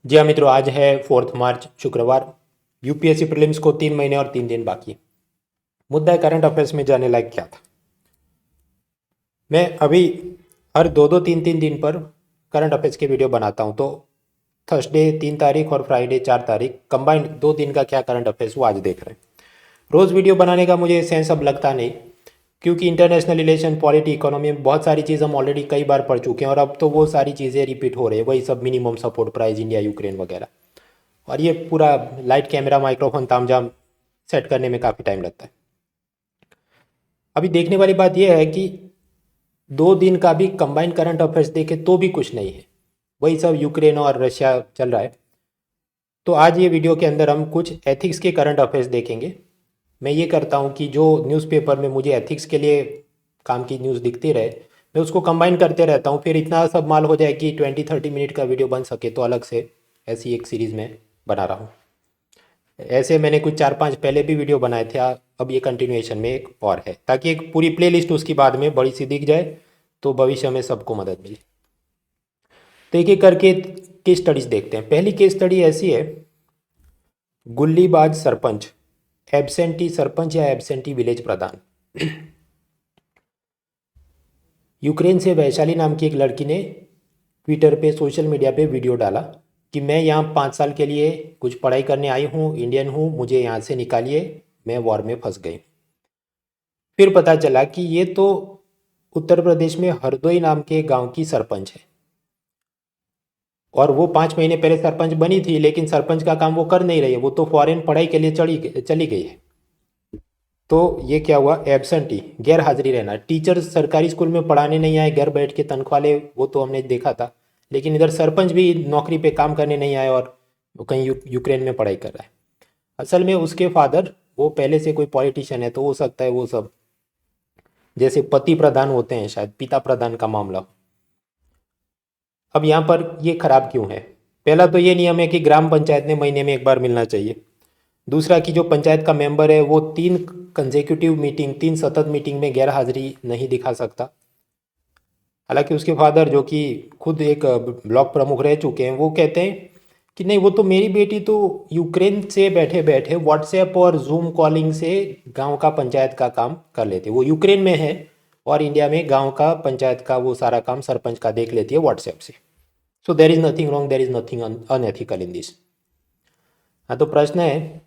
जी हाँ मित्रों, आज है 4 मार्च शुक्रवार। यूपीएससी प्रीलिम्स को 3 महीने और 3 दिन बाकी है। मुद्दा है करंट अफेयर्स में जाने लायक क्या था। मैं अभी हर 2-2 3-3 दिन पर करंट अफेयर्स के वीडियो बनाता हूँ। तो थर्सडे 3 तारीख और फ्राइडे 4 तारीख कंबाइंड 2 दिन का क्या करंट अफेयर्स वो आज देख रहे हैं। रोज़ वीडियो बनाने का मुझे सेंस अब लगता नहीं, क्योंकि इंटरनेशनल रिलेशन, पॉलिटी, इकोनॉमी में बहुत सारी चीज़ हम ऑलरेडी कई बार पढ़ चुके हैं और अब तो वो सारी चीज़ें रिपीट हो रही है। वही सब minimum support price, India Ukraine वगैरह। और ये पूरा लाइट, कैमरा, माइक्रोफोन तामझाम सेट करने में काफ़ी टाइम लगता है। अभी देखने वाली बात यह है कि 2 दिन का भी कंबाइंड करंट अफेयर्स देखे तो भी कुछ नहीं है, वही सब यूक्रेन और रशिया चल रहा है। तो आज ये वीडियो के अंदर हम कुछ एथिक्स के करंट अफेयर्स देखेंगे। मैं ये करता हूँ कि जो न्यूज़पेपर में मुझे एथिक्स के लिए काम की न्यूज़ दिखती रहे, मैं उसको कंबाइन करते रहता हूँ। फिर इतना सब माल हो जाए कि 20-30 मिनट का वीडियो बन सके, तो अलग से ऐसी एक सीरीज़ में बना रहा हूँ। ऐसे मैंने कुछ 4-5 पहले भी वीडियो बनाए थे। अब ये कंटिन्यूएशन में एक और है, ताकि एक पूरी प्लेलिस्ट उसकी बाद में बड़ी सी दिख जाए, तो भविष्य में सबको मदद मिले। तो एक एक करके केस स्टडीज देखते हैं। पहली केस स्टडी ऐसी है, गुल्लीबाज सरपंच, एब्सेंटी सरपंच या एब्सेंटी विलेज प्रधान। यूक्रेन से वैशाली नाम की एक लड़की ने ट्विटर पे, सोशल मीडिया पे वीडियो डाला कि मैं यहाँ 5 साल के लिए कुछ पढ़ाई करने आई हूँ, इंडियन हूँ, मुझे यहाँ से निकालिए, मैं वॉर में फंस गई। फिर पता चला कि ये तो उत्तर प्रदेश में हरदोई नाम के गांव की सरपंच है, और वो 5 महीने पहले सरपंच बनी थी, लेकिन सरपंच का काम वो कर नहीं रही है, वो तो फॉरेन पढ़ाई के लिए चली गई है। तो ये क्या हुआ, एब्सेंटी, गैर हाजिरी रहना। टीचर सरकारी स्कूल में पढ़ाने नहीं आए, घर बैठ के तनख्वाह ले, वो तो हमने देखा था। लेकिन इधर सरपंच भी नौकरी पे काम करने नहीं आए और वो कहीं यूक्रेन में पढ़ाई कर रहा है। असल में उसके फादर वो पहले से कोई पॉलिटिशियन है, तो हो सकता है वो सब जैसे पति प्रधान होते हैं, शायद पिता प्रधान का मामला हो। अब यहाँ पर ये खराब क्यों है? पहला तो ये नियम है कि ग्राम पंचायत में महीने में एक बार मिलना चाहिए। दूसरा कि जो पंचायत का मेंबर है वो 3 सतत मीटिंग में गैर हाजिरी नहीं दिखा सकता। हालांकि उसके फादर, जो कि खुद एक ब्लॉक प्रमुख रह चुके हैं, वो कहते हैं कि नहीं, वो तो मेरी बेटी तो यूक्रेन से बैठे बैठे व्हाट्सएप और जूम कॉलिंग से गांव का पंचायत का काम कर लेती है। वो यूक्रेन में है और इंडिया में गांव का पंचायत का वो सारा काम सरपंच का देख लेती है व्हाट्सएप से। So there is nothing wrong, there is nothing unethical in this. हाँ, तो प्रश्न है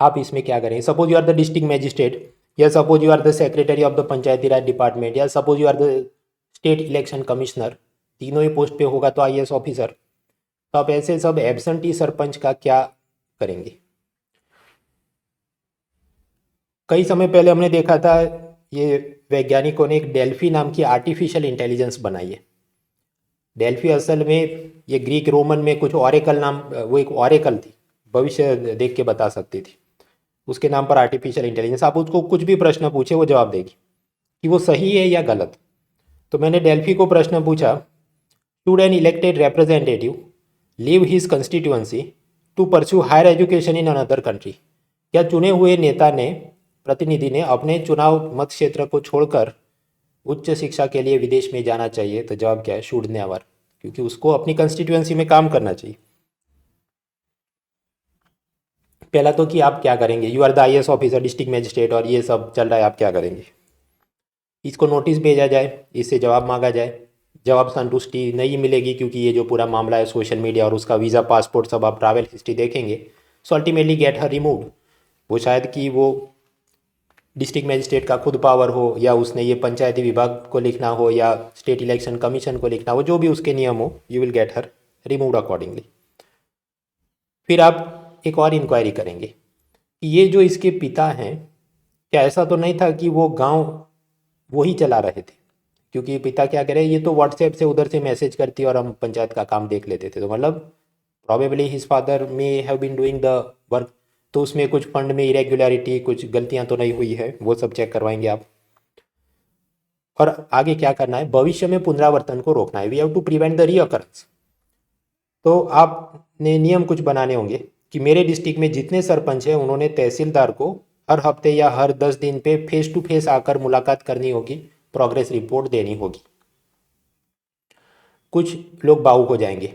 आप इसमें क्या करें। Suppose you are the district magistrate, या suppose you are the secretary of the Panchayati Raj department, या suppose you are the state election commissioner. तीनों ही पोस्ट पे होगा तो आईएएस ऑफिसर। तो आप ऐसे सब एब्सेंटी सरपंच का क्या करेंगे? कई समय पहले हमने देखा था, ये वैज्ञानिकों ने एक डेल्फी नाम की आर्टिफिशियल इंटेलिजेंस बनाई है। डेल्फी असल में ये ग्रीक रोमन में कुछ ऑरेकल नाम, वो एक ऑरेकल थी, भविष्य देख के बता सकती थी। उसके नाम पर आर्टिफिशियल इंटेलिजेंस। आप उसको कुछ भी प्रश्न पूछे वो जवाब देगी कि वो सही है या गलत। तो मैंने डेल्फी को प्रश्न पूछा, should an elected representative leave his constituency to pursue higher education in another country? क्या चुने हुए नेता ने, प्रतिनिधि ने अपने चुनाव मत क्षेत्र को छोड़कर उच्च शिक्षा के लिए विदेश में जाना चाहिए? तो जवाब क्या है, शुड नेवर, क्योंकि उसको अपनी कंस्टिट्यूएंसी में काम करना चाहिए। पहला तो कि आप क्या करेंगे, you are the IAS officer, district magistrate, और ये सब चल रहा है, आप क्या करेंगे? इसको नोटिस भेजा जाए, इससे जवाब मांगा जाए, जवाब संतुष्टि नहीं मिलेगी, क्योंकि ये जो पूरा मामला है सोशल मीडिया और उसका वीज़ा, पासपोर्ट, सब आप ट्रैवल हिस्ट्री देखेंगे। So ultimately get her removed. वो शायद कि वो डिस्ट्रिक्ट मजिस्ट्रेट का खुद पावर हो, या उसने ये पंचायती विभाग को लिखना हो, या स्टेट इलेक्शन कमीशन को लिखना हो, जो भी उसके नियम हो, you will get her removed accordingly. फिर आप एक और इंक्वायरी करेंगे कि ये जो इसके पिता हैं, क्या ऐसा तो नहीं था कि वो गांव वो ही चला रहे थे? क्योंकि पिता क्या करे, ये तो व्हाट्सएप से उधर से मैसेज करती और हम पंचायत का काम देख लेते थे, तो मतलब probably his father may have been doing the work. तो उसमें कुछ फंड में इरेगुलरिटी, कुछ गलतियां तो नहीं हुई है, वो सब चेक करवाएंगे आप। और आगे क्या करना है, भविष्य में पुनरावर्तन को रोकना है, we have to prevent the recurrence. तो आपने नियम कुछ बनाने होंगे कि मेरे डिस्ट्रिक्ट में जितने सरपंच हैं उन्होंने तहसीलदार को हर हफ्ते या हर 10 दिन पे फेस टू फेस आकर मुलाकात करनी होगी, प्रोग्रेस रिपोर्ट देनी होगी। कुछ लोग भावुक हो जाएंगे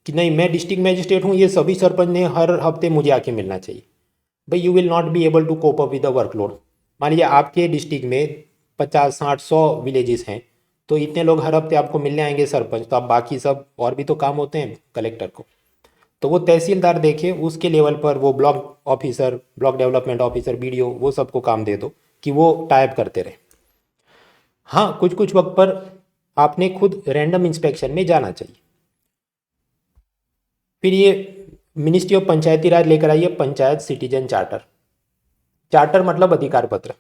कि नहीं मैं डिस्ट्रिक्ट मैजिस्ट्रेट हूँ, ये सभी सरपंच ने हर हफ्ते मुझे आके मिलना चाहिए। भाई you will not be able to cope up with the workload. मान लीजिए आपके डिस्ट्रिक्ट में 50 60 100 विलेजेस हैं, तो इतने लोग हर हफ्ते आपको मिलने आएंगे सरपंच, तो आप बाकी सब और भी तो काम होते हैं कलेक्टर को, तो वो तहसीलदार देखे उसके लेवल पर वो block officer, block development officer, BDO, वो सबको काम दे दो कि वो टाइप करते रहे। हाँ कुछ कुछ वक्त पर आपने खुद रैंडम इंस्पेक्शन में जाना चाहिए। फिर ये मिनिस्ट्री ऑफ पंचायती राज लेकर आई है पंचायत सिटीजन चार्टर। चार्टर मतलब अधिकार पत्र।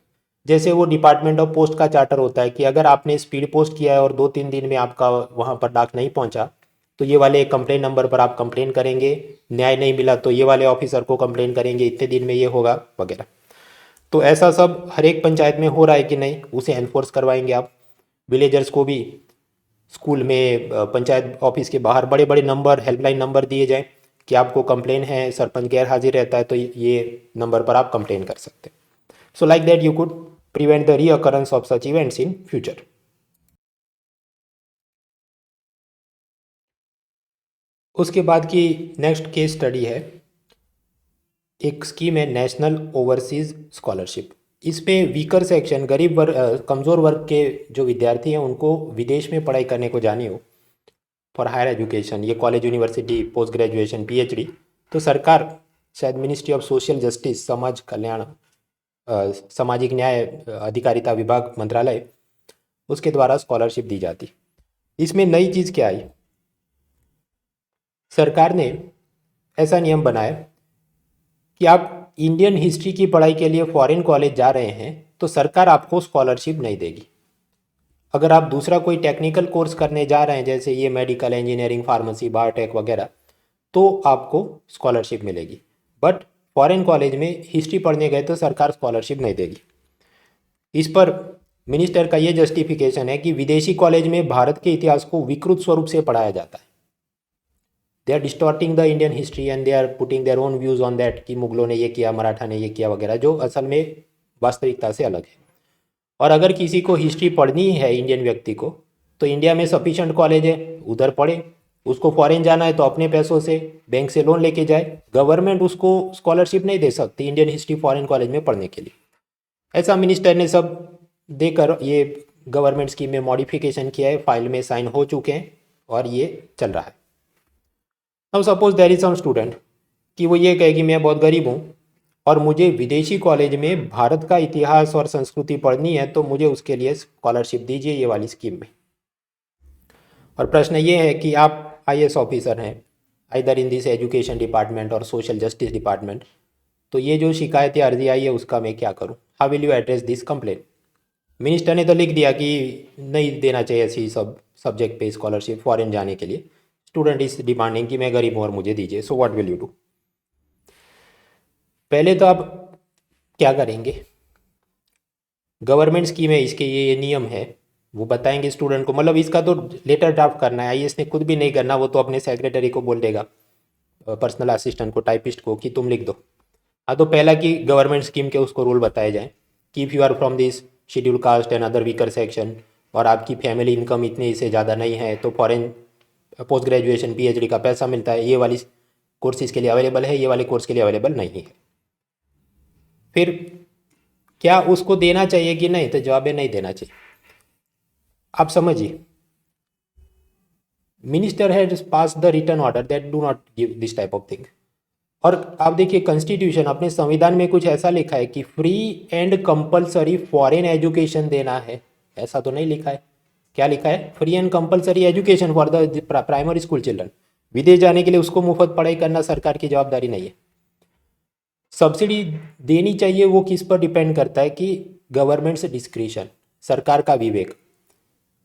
जैसे वो डिपार्टमेंट ऑफ पोस्ट का चार्टर होता है कि अगर आपने स्पीड पोस्ट किया है और 2 3 दिन में आपका वहाँ पर डाक नहीं पहुँचा, तो ये वाले कंप्लेन नंबर पर आप कंप्लेन करेंगे, न्याय नहीं मिला तो ये वाले ऑफिसर को कंप्लेन करेंगे, इतने दिन में ये होगा वगैरह। तो ऐसा सब हर एक पंचायत में हो रहा है कि नहीं, उसे एनफोर्स करवाएंगे आप। विलेजर्स को भी स्कूल में, पंचायत ऑफिस के बाहर बड़े बड़े नंबर, हेल्पलाइन नंबर दिए जाएं कि आपको कंप्लेन है, सरपंच गैर हाजिर रहता है, तो ये नंबर पर आप कंप्लेन कर सकते हैं। So like that you could prevent the recurrence of such events in future. उसके बाद की नेक्स्ट केस स्टडी है, एक स्कीम है नेशनल ओवरसीज स्कॉलरशिप। इस पे वीकर सेक्शन, गरीब वर्ग, कमज़ोर वर्ग के जो विद्यार्थी हैं उनको विदेश में पढ़ाई करने को जानी हो फॉर हायर एजुकेशन, ये college, university, post graduation, PhD, तो सरकार, शायद मिनिस्ट्री ऑफ सोशल जस्टिस, समाज कल्याण, सामाजिक न्याय अधिकारिता विभाग, मंत्रालय, उसके द्वारा स्कॉलरशिप दी जाती। इसमें नई चीज़ क्या आई, सरकार ने ऐसा नियम बनाया कि आप इंडियन हिस्ट्री की पढ़ाई के लिए फॉरेन कॉलेज जा रहे हैं तो सरकार आपको स्कॉलरशिप नहीं देगी। अगर आप दूसरा कोई टेक्निकल कोर्स करने जा रहे हैं, जैसे ये मेडिकल, इंजीनियरिंग, फार्मेसी, बायोटेक वगैरह, तो आपको स्कॉलरशिप मिलेगी। बट फॉरेन कॉलेज में हिस्ट्री पढ़ने गए तो सरकार स्कॉलरशिप नहीं देगी। इस पर मिनिस्टर का ये जस्टिफिकेशन है कि विदेशी कॉलेज में भारत के इतिहास को विकृत स्वरूप से पढ़ाया जाता है। They are distorting the Indian history and they are putting their own views on that कि मुगलों ने ये किया, मराठा ने ये किया वगैरह, जो असल में वास्तविकता से अलग है। और अगर किसी को हिस्ट्री पढ़नी है इंडियन व्यक्ति को, तो इंडिया में सफिशेंट कॉलेज है, उधर पढ़े। उसको फॉरेन जाना है तो अपने पैसों से बैंक से लोन लेके जाए, गवर्नमेंट उसको स्कॉलरशिप नहीं दे सकती इंडियन हिस्ट्री फॉरेन कॉलेज में पढ़ने के लिए। ऐसा मिनिस्टर ने सब देकर ये गवर्नमेंट स्कीम में मॉडिफिकेशन किया है, फाइल में साइन हो चुके हैं और ये चल रहा है। अब suppose there is some student कि वो ये कहे कि मैं बहुत गरीब हूँ और मुझे विदेशी कॉलेज में भारत का इतिहास और संस्कृति पढ़नी है, तो मुझे उसके लिए स्कॉलरशिप दीजिए ये वाली स्कीम में। और प्रश्न ये है कि आप आईएएस ऑफिसर हैं, either in this education department और सोशल जस्टिस डिपार्टमेंट, तो ये जो शिकायत या अर्जी आई है उसका मैं क्या करूँ, how will you address this complain. Minister ने तो लिख दिया कि नहीं देना चाहिए ऐसी सब सब्जेक्ट पे स्कॉलरशिप फॉरेन जाने के लिए, स्टूडेंट इज डिमांडिंग कि मैं गरीब हूँ और मुझे दीजिए, so what will you do. पहले तो आप क्या करेंगे, गवर्नमेंट स्कीम है, इसके ये नियम है, वो बताएंगे स्टूडेंट को। मतलब इसका तो लेटर ड्राफ्ट करना है, आईएएस ने खुद भी नहीं करना, वो तो अपने सेक्रेटरी को बोल देगा, पर्सनल असिस्टेंट को, टाइपिस्ट को, कि तुम लिख दो। हाँ, तो पहला कि गवर्नमेंट स्कीम के उसको रूल बताए जाएँ कि if you are from this schedule caste and other weaker section और आपकी फैमिली इनकम इतने से ज़्यादा नहीं है, तो फॉरेन पोस्ट ग्रेजुएशन पीएचडी का पैसा मिलता है, ये वाली कोर्सेज के लिए अवेलेबल है, ये वाले कोर्स के लिए अवेलेबल नहीं है। फिर क्या उसको देना चाहिए कि नहीं, तो जवाब है नहीं देना चाहिए। आप समझिए, minister has pass the written order that do not give this type of thing. और आप देखिए कॉन्स्टिट्यूशन, अपने संविधान में कुछ ऐसा लिखा है कि free and compulsory foreign education देना है, ऐसा तो नहीं लिखा है। क्या लिखा है, free and compulsory education for the primary school children. विदेश जाने के लिए उसको मुफ्त पढ़ाई करना सरकार की जवाबदारी नहीं है। सब्सिडी देनी चाहिए, वो किस पर डिपेंड करता है कि गवर्नमेंट से डिस्क्रिशन, सरकार का विवेक,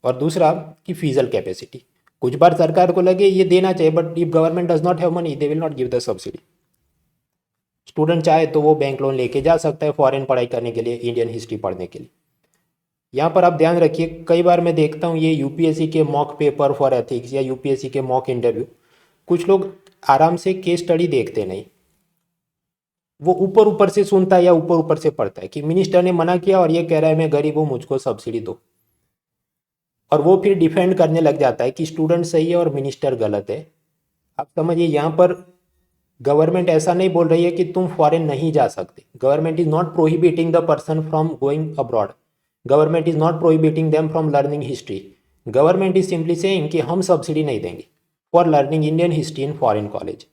और दूसरा कि फीजल कैपेसिटी। कुछ बार सरकार को लगे ये देना चाहिए, but if government does not have money they will not give the subsidy. Student चाहे तो वो बैंक लोन लेके जा सकता है फॉरेन पढ़ाई करने के लिए, इंडियन हिस्ट्री पढ़ने के लिए। यहाँ पर आप ध्यान रखिए, कई बार मैं देखता हूँ ये यूपीएससी के मॉक पेपर फॉर एथिक्स या यूपीएससी के मॉक इंटरव्यू, कुछ लोग आराम से केस स्टडी देखते नहीं, वो ऊपर ऊपर से सुनता है या ऊपर ऊपर से पढ़ता है कि मिनिस्टर ने मना किया और ये कह रहा है मैं गरीब हूँ मुझको सब्सिडी दो, और वो फिर डिफेंड करने लग जाता है कि स्टूडेंट सही है और मिनिस्टर गलत है। आप समझिए, यहाँ पर गवर्नमेंट ऐसा नहीं बोल रही है कि तुम फॉरेन नहीं जा सकते। Government is not prohibiting the person from going abroad. Government is not prohibiting them from learning history. Government is simply saying कि हम सब्सिडी नहीं देंगे for learning Indian history in foreign college.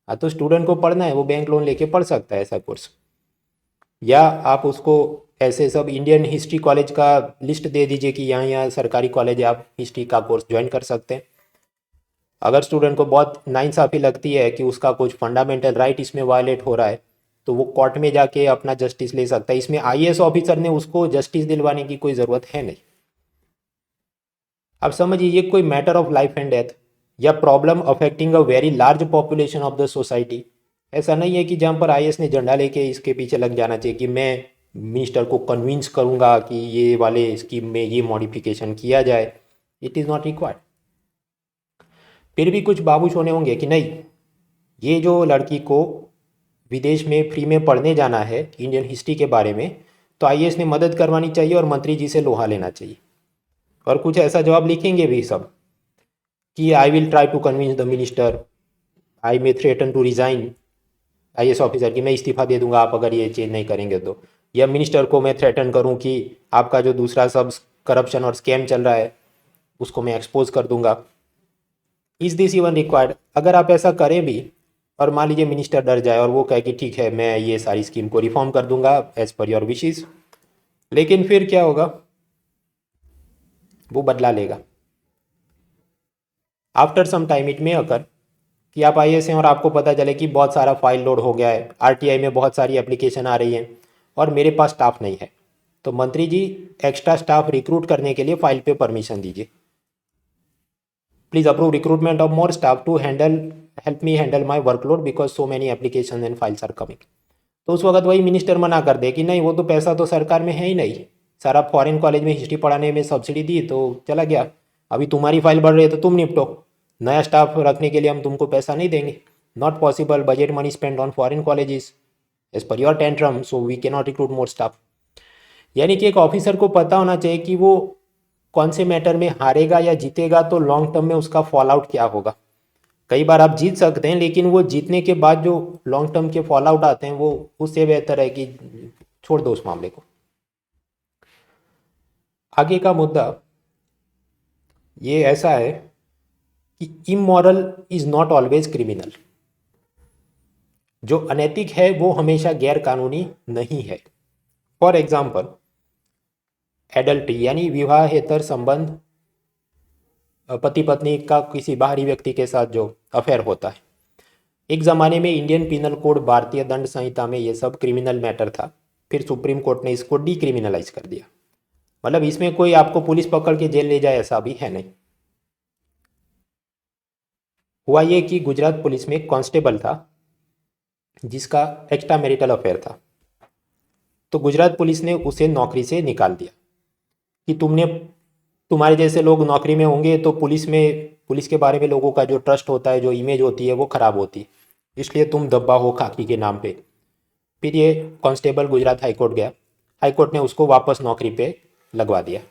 हाँ, तो स्टूडेंट को पढ़ना है, वो बैंक लोन लेके पढ़ सकता है ऐसा कोर्स, या आप उसको ऐसे सब इंडियन हिस्ट्री कॉलेज का लिस्ट दे दीजिए कि यहाँ यहाँ सरकारी कॉलेज है, आप हिस्ट्री का कोर्स ज्वाइन कर सकते हैं। अगर स्टूडेंट को बहुत नाइंसाफ़ी लगती है कि उसका कुछ फंडामेंटल राइट इसमें वायलेट हो रहा है, तो वो कोर्ट में जाके अपना जस्टिस ले सकता है। इसमें आईएएस ऑफिसर ने उसको जस्टिस दिलवाने की कोई ज़रूरत है नहीं। अब समझिए, ये कोई matter of life and death या problem affecting a very large population of the society. ऐसा नहीं है कि जहाँ पर आईएएस ने झंडा लेके इसके पीछे लग जाना चाहिए कि मैं मिनिस्टर को कन्विंस करूँगा कि ये वाले स्कीम में ये मॉडिफिकेशन किया जाए। It is not required. फिर भी कुछ बाबूश होने होंगे कि नहीं, ये जो लड़की को विदेश में फ्री में पढ़ने जाना है इंडियन हिस्ट्री के बारे में, तो आईएएस ने मदद करवानी चाहिए और मंत्री जी से लोहा लेना चाहिए। और कुछ ऐसा जवाब लिखेंगे भी सब कि I will try to convince the minister, I may threaten to resign. IAS officer की मैं इस्तीफ़ा दे दूंगा आप अगर ये चेंज नहीं करेंगे तो, या मिनिस्टर को मैं थ्रेटन करूं कि आपका जो दूसरा सब करप्शन और स्कैम चल रहा है उसको मैं एक्सपोज कर दूंगा। Is this even required? अगर आप ऐसा करें भी और मान लीजिए मिनिस्टर डर जाए और वो कहे कि ठीक है मैं ये सारी स्कीम को रिफॉर्म कर दूंगा एज पर योर विशेज़, लेकिन फिर क्या होगा? वो बदला लेगा। After some time it may occur कि आप आईएएस हैं और आपको पता चले कि बहुत सारा फाइल लोड हो गया है, आरटीआई में बहुत सारी एप्लीकेशन आ रही हैं और मेरे पास स्टाफ नहीं है, तो मंत्री जी एक्स्ट्रा स्टाफ रिक्रूट करने के लिए फाइल पे परमिशन दीजिए। Please approve recruitment of more staff to help me handle my workload because so many application and files are coming. तो उस वक्त वही मिनिस्टर मना कर दे कि नहीं, वो तो पैसा तो सरकार में है ही नहीं, सारा फॉरेन कॉलेज में हिस्ट्री पढ़ाने में सब्सिडी दी तो चला गया, अभी तुम्हारी फाइल बढ़ रही है तो तुम निपटो, नया स्टाफ रखने के लिए हम तुमको पैसा नहीं देंगे। Not possible, budget money spend on foreign colleges as per your tantrum, so we can not recruit more staff. यानी कि एक ऑफिसर को पता होना चाहिए कि वो कौन से मैटर में हारेगा या जीतेगा, तो लॉन्ग टर्म में उसका फॉल आउट क्या होगा। कई बार आप जीत सकते हैं, लेकिन वो जीतने के बाद जो लॉन्ग टर्म के फॉल आउट आते हैं वो उससे बेहतर है कि छोड़ दो उस मामले को। आगे का मुद्दा ये ऐसा है कि immoral is not always criminal. जो अनैतिक है वो हमेशा गैर कानूनी नहीं है। फॉर एग्जाम्पल, एडल्ट्री यानी विवाहेतर संबंध, पति पत्नी का किसी बाहरी व्यक्ति के साथ जो अफेयर होता है। एक ज़माने में इंडियन पिनल कोड, भारतीय दंड संहिता में ये सब क्रिमिनल मैटर था, फिर सुप्रीम कोर्ट ने इसको डीक्रिमिनलाइज कर दिया। मतलब इसमें कोई आपको पुलिस पकड़ के जेल ले जाए ऐसा भी है नहीं। हुआ ये कि गुजरात पुलिस में एक कांस्टेबल था जिसका एक्स्ट्रा मैरिटल अफेयर था, तो गुजरात पुलिस ने उसे नौकरी से निकाल दिया कि तुम्हारे जैसे लोग नौकरी में होंगे तो पुलिस के बारे में लोगों का जो ट्रस्ट होता है, जो इमेज होती है वो ख़राब होती है, इसलिए तुम दब्बा हो खाकी के नाम पे। फिर ये कांस्टेबल गुजरात हाईकोर्ट गया, हाईकोर्ट ने उसको वापस नौकरी पे लगवा दिया।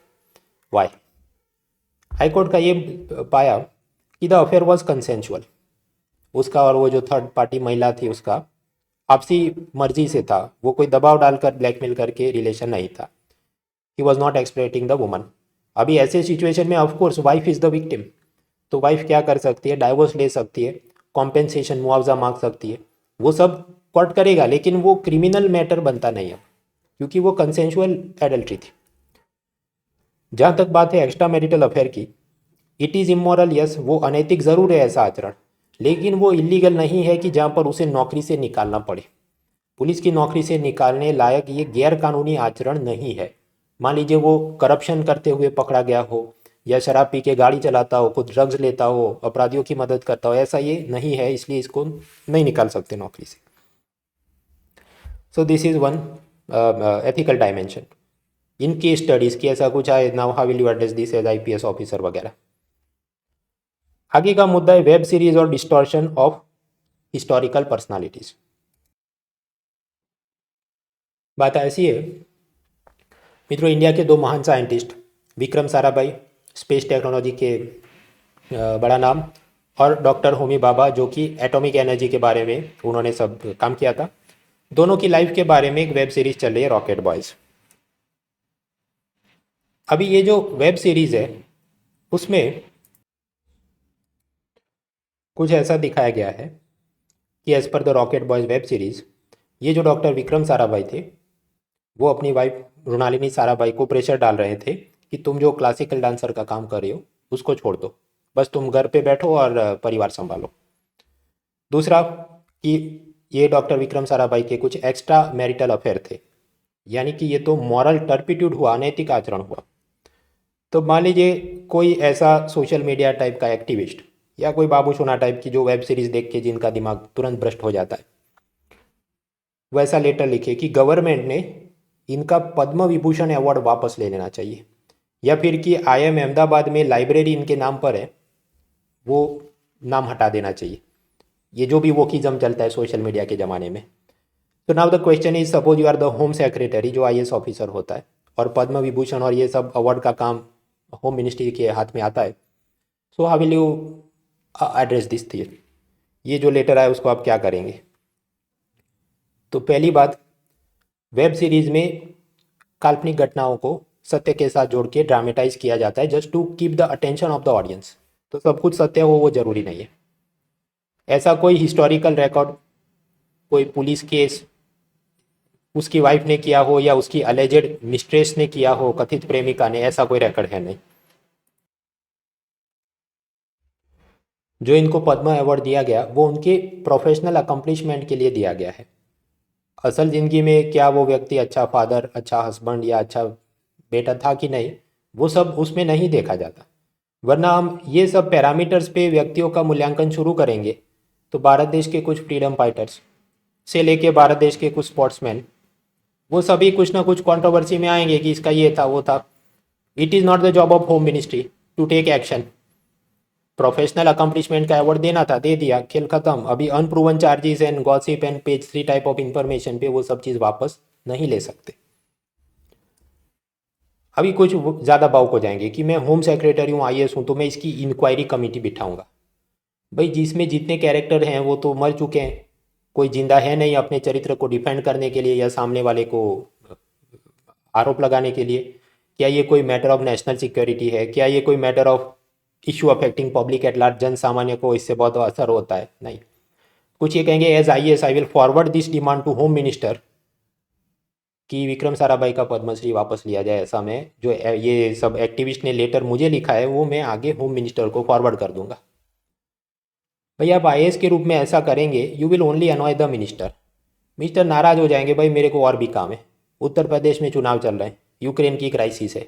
वाई? हाईकोर्ट का ये पाया कि द अफेयर वॉज कंसेंशुअल। उसका और वो जो थर्ड पार्टी महिला थी उसका आपसी मर्जी से था, वो कोई दबाव डालकर ब्लैकमेल करके रिलेशन नहीं था। He was not exploiting the woman. अभी ऐसे सिचुएशन में of course wife is the victim, तो वाइफ क्या कर सकती है? डाइवोर्स ले सकती है, कॉम्पेंसेशन मुआवजा मांग सकती है, वो सब कोर्ट करेगा, लेकिन वो क्रिमिनल मैटर बनता नहीं है क्योंकि वो कंसेंशुअल एडल्ट्री थी। जहाँ तक बात है एक्स्ट्रा मैरिटल अफेयर की, इट इज़ इमोरल, यस, वो अनैतिक ज़रूर है ऐसा आचरण, लेकिन वो इलीगल नहीं है कि जहाँ पर उसे नौकरी से निकालना पड़े। पुलिस की नौकरी से निकालने लायक ये गैर कानूनी आचरण नहीं है। मान लीजिए वो करप्शन करते हुए पकड़ा गया हो, या शराब पी के गाड़ी चलाता हो, खुद ड्रग्स लेता हो, अपराधियों की मदद करता हो, ऐसा ये नहीं है, इसलिए इसको नहीं निकाल सकते नौकरी से। So this is one ethical dimension in case studies की। ऐसा कुछ आए now, how will you address this as IPS officer वगैरह। आगे का मुद्दा है वेब सीरीज और डिस्टॉर्शन ऑफ हिस्टोरिकल पर्सनालिटीज। बात ऐसी है मित्रों, इंडिया के दो महान scientist Vikram Sarabhai, space technology के बड़ा नाम, और डॉक्टर होमी भाभा जो कि एटॉमिक एनर्जी के बारे में उन्होंने सब काम किया था। दोनों की लाइफ के बारे में एक वेब सीरीज चल रही है, रॉकेट बॉयज़। अभी ये जो वेब सीरीज़ है उसमें कुछ ऐसा दिखाया गया है कि as per the rocket boys web series, ये जो डॉक्टर विक्रम साराभाई थे वो अपनी वाइफ मृणालिनी साराभाई को प्रेशर डाल रहे थे कि तुम जो क्लासिकल डांसर का काम कर रहे हो उसको छोड़ दो, बस तुम घर पे बैठो और परिवार संभालो। दूसरा कि ये डॉक्टर विक्रम साराभाई के कुछ एक्स्ट्रा मैरिटल अफेयर थे, यानी कि ये तो मॉरल टर्पिट्यूड हुआ, अनैतिक आचरण हुआ। तो मान लीजिए कोई ऐसा सोशल मीडिया टाइप का एक्टिविस्ट या कोई बाबू सोना टाइप की जो वेब सीरीज़ देख के जिनका दिमाग तुरंत भ्रष्ट हो जाता है, वैसा लेटर लिखे कि गवर्नमेंट ने इनका पद्म विभूषण अवार्ड वापस ले लेना चाहिए, या फिर कि IIM अहमदाबाद में लाइब्रेरी इनके नाम पर है वो नाम हटा देना चाहिए। ये जो भी वोकिज़म चलता है सोशल मीडिया के ज़माने में। तो now the question is, suppose you are the home secretary जो IAS ऑफिसर होता है और पद्म विभूषण और ये सब अवार्ड का काम होम मिनिस्ट्री के हाथ में आता है। So how will you address this thing? ये जो लेटर आया उसको आप क्या करेंगे? तो पहली बात, वेब सीरीज़ में काल्पनिक घटनाओं को सत्य के साथ जोड़ के ड्रामेटाइज किया जाता है just to keep the attention of the audience. तो सब कुछ सत्य हो वो ज़रूरी नहीं है। ऐसा कोई हिस्टोरिकल रिकॉर्ड, कोई पुलिस केस उसकी वाइफ ने किया हो या उसकी अलेजेड मिस्ट्रेस ने किया हो, कथित प्रेमिका ने, ऐसा कोई रिकॉर्ड है नहीं। जो इनको पद्म अवार्ड दिया गया वो उनके प्रोफेशनल अकम्पलिशमेंट के लिए दिया गया है। असल ज़िंदगी में क्या वो व्यक्ति अच्छा फादर, अच्छा हस्बैंड या अच्छा बेटा था कि नहीं, वो सब उसमें नहीं देखा जाता। वरना हम ये सब पैरामीटर्स पे व्यक्तियों का मूल्यांकन शुरू करेंगे तो भारत देश के कुछ फ्रीडम फाइटर्स से लेके भारत देश के कुछ स्पोर्ट्समैन, वो सभी कुछ ना कुछ कंट्रोवर्सी में आएंगे कि इसका ये था वो था। It is not the job of home ministry to take action. Professional accomplishment का अवार्ड देना था, दे दिया, खेल खत्म। अभी unproven charges and gossip and page 3 type of information पे वो सब चीज़ वापस नहीं ले सकते। अभी कुछ ज़्यादा भावुक हो जाएंगे कि मैं होम सेक्रेटरी हूँ, IAS हूँ, तो मैं इसकी इंक्वायरी कमेटी बिठाऊंगा। भाई जिसमें जितने कैरेक्टर हैं वो तो मर चुके हैं, कोई जिंदा है नहीं अपने चरित्र को डिफेंड करने के लिए या सामने वाले को आरोप लगाने के लिए। क्या ये कोई मैटर ऑफ नेशनल सिक्योरिटी है? क्या ये कोई matter of issue affecting public at large, जन सामान्य को इससे बहुत असर होता है? नहीं। कुछ ये कहेंगे as IAS I will forward this demand to home minister कि विक्रम साराभाई का पद्मश्री वापस लिया जाए। ऐसा मैं जो ये सब एक्टिविस्ट ने लेटर मुझे लिखा है वो मैं आगे होम मिनिस्टर को फॉरवर्ड कर दूंगा। भाई आप IAS के रूप में ऐसा करेंगे, you will only अनॉय the minister. Minister नाराज हो जाएंगे, भाई मेरे को और भी काम है, उत्तर प्रदेश में चुनाव चल रहे हैं, यूक्रेन की क्राइसिस है।